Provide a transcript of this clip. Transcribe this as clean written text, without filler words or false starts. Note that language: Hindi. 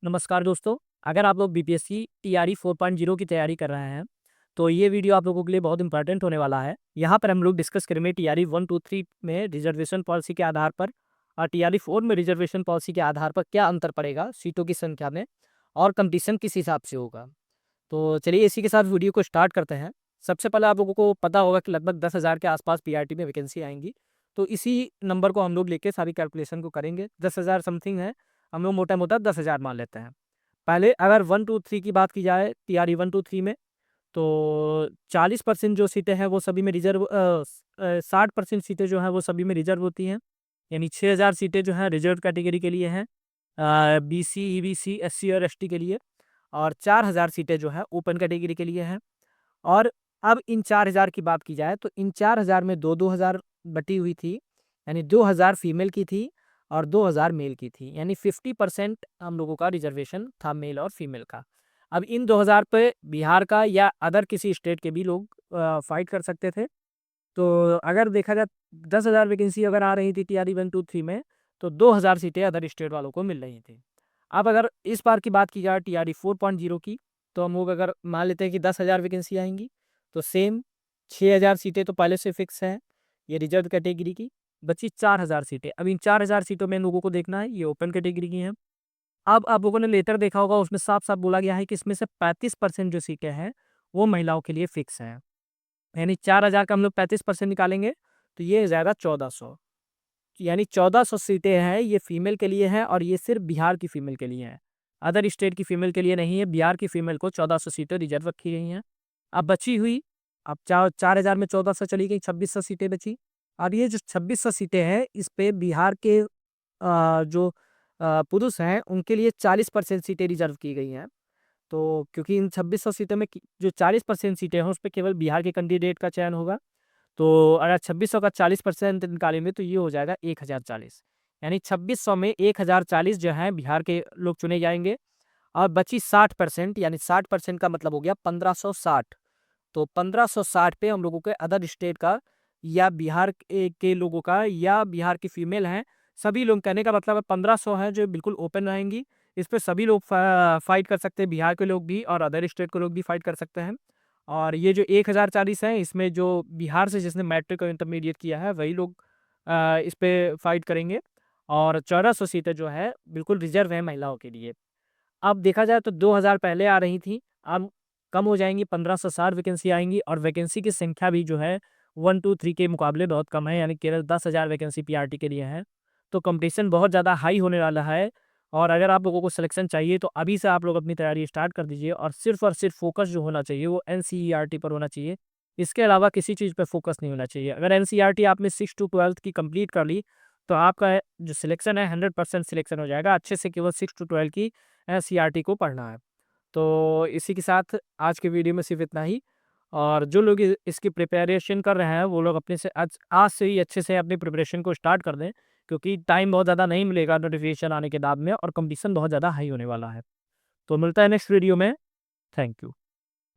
नमस्कार दोस्तों। अगर आप लोग बीपीएससी टीआरई 4.0 की तैयारी कर रहे हैं तो ये वीडियो आप लोगों के लिए बहुत इंपॉर्टेंट होने वाला है। यहाँ पर हम लोग डिस्कस करेंगे टीआरई 1, 2, 3 में रिजर्वेशन पॉलिसी के आधार पर और टीआरई 4 में रिजर्वेशन पॉलिसी के आधार पर क्या अंतर पड़ेगा सीटों की संख्या में और कंपटीशन किस हिसाब से होगा। तो चलिए इसी के साथ वीडियो को स्टार्ट करते हैं। सबसे पहले आप लोगों को पता होगा कि लगभग 10,000 के आसपास पीआरटी में वैकेंसी आएंगी। तो इसी नंबर को हम लोग लेके सारी कैलकुलेशन को करेंगे। 10,000 समथिंग है, हम लोग मोटा मोटा 10,000 मान लेते हैं। पहले अगर 1, 2, 3 की बात की जाए टीआरई 1, 2, 3 में, तो 40% जो सीटें हैं वो सभी में रिजर्व 60% सीटें जो हैं वो सभी में रिजर्व होती हैं। यानी 6,000 सीटें जो हैं रिजर्व कैटेगरी के लिए हैं, बीसी, ईबीसी, एससी और एसटी के लिए, और 4,000 सीटें जो है ओपन कैटेगरी के लिए हैं। और अब इन 4,000 की बात की जाए तो इन 4,000 में 2-2 हज़ार बटी हुई थी, यानी 2,000 फीमेल की थी और 2,000 मेल की थी, यानी 50% हम लोगों का रिजर्वेशन था मेल और फीमेल का। अब इन 2,000 पे बिहार का या अदर किसी स्टेट के भी लोग फाइट कर सकते थे। तो अगर देखा जाए 10,000 वैकेंसी अगर आ रही थी टीआरई 1, 2, 3 में, तो 2,000 सीटें अदर स्टेट वालों को मिल रही थी। अब अगर इस बार की बात की जाए टीआरई 4.0 की, तो हम लोग अगर मान लेते हैं कि 10,000 वैकेंसी आएंगी, तो सेम 6,000 सीटें तो पहले से फिक्स है ये रिजर्व कैटेगरी की। बची 4,000 सीटें। अब इन 4,000 सीटों में लोगों को देखना है, ये ओपन कैटेगरी की हैं। अब आप लोगों ने लेटर देखा होगा, उसमें साफ साफ बोला गया है कि इसमें से 35% जो सीटें हैं वो महिलाओं के लिए फिक्स हैं। यानी 4,000 का हम लोग 35% निकालेंगे तो ये ज़्यादा 1,400, यानी 1,400 सीटें हैं ये फीमेल के लिए हैं, और ये सिर्फ बिहार की फीमेल के लिए है, अदर स्टेट की फीमेल के लिए नहीं है। बिहार की फीमेल को 1,400 सीटें रिजर्व रखी गई हैं। अब बची हुई, अब 4,000 में 1,400 चली गई, 2,600 सीटें बची। अब ये जो 2,600 सीटें हैं इस पे बिहार के जो पुरुष हैं उनके लिए 40% सीटें रिजर्व की गई हैं। तो क्योंकि इन 2,600 सीटों में जो 40% सीटें हैं उस पर केवल बिहार के कैंडिडेट का चयन होगा। तो अगर 2,600 का 40% निकालेंगे तो ये हो जाएगा 1,040, यानी 2,600 में 1,040 जो है बिहार के लोग चुने जाएंगे। और बची 60%, यानी 60% का मतलब हो गया 1,560। तो 1,560 पे हम लोगों के अदर स्टेट का या बिहार के लोगों का या बिहार की फीमेल हैं, सभी लोग, कहने का मतलब है 1,500 है जो बिल्कुल ओपन रहेंगी। इस पे सभी लोग फाइट कर सकते हैं, बिहार के लोग भी और अदर स्टेट के लोग भी फाइट कर सकते हैं। और ये जो 1,040 है इसमें जो बिहार से जिसने मैट्रिक और इंटरमीडिएट किया है वही लोग इस पे फाइट करेंगे। और 1,400 सीटें जो है बिल्कुल रिजर्व है महिलाओं के लिए। अब देखा जाए तो 2,000 पहले आ रही थी, अब कम हो जाएंगी, 1,560 वैकेंसी आएंगी, और वैकेंसी की संख्या भी जो है 1, 2, 3 के मुकाबले बहुत कम है, यानी केवल 10,000 वैकेंसी पीआरटी के लिए है। तो कंपटीशन बहुत ज़्यादा हाई होने वाला है। और अगर आप लोगों को सिलेक्शन चाहिए तो अभी से आप लोग अपनी तैयारी स्टार्ट कर दीजिए, और सिर्फ फोकस जो होना चाहिए वो एनसीईआरटी पर होना चाहिए। इसके अलावा किसी चीज़ पर फोकस नहीं होना चाहिए। अगर एनसीईआरटी आपने 6 to 12 की कंप्लीट कर ली तो आपका जो सिलेक्शन है 100% सिलेक्शन हो जाएगा। अच्छे से केवल 6 to 12 की सीआरटी को पढ़ना है। तो इसी के साथ आज के वीडियो में सिर्फ इतना ही। और जो लोग इसकी प्रिपरेशन कर रहे हैं वो लोग अपने से आज आज से ही अच्छे से अपनी प्रिपरेशन को स्टार्ट कर दें, क्योंकि टाइम बहुत ज़्यादा नहीं मिलेगा नोटिफिकेशन आने के बाद में, और कंपटीशन बहुत ज़्यादा हाई होने वाला है। तो मिलता है नेक्स्ट वीडियो में। Thank you.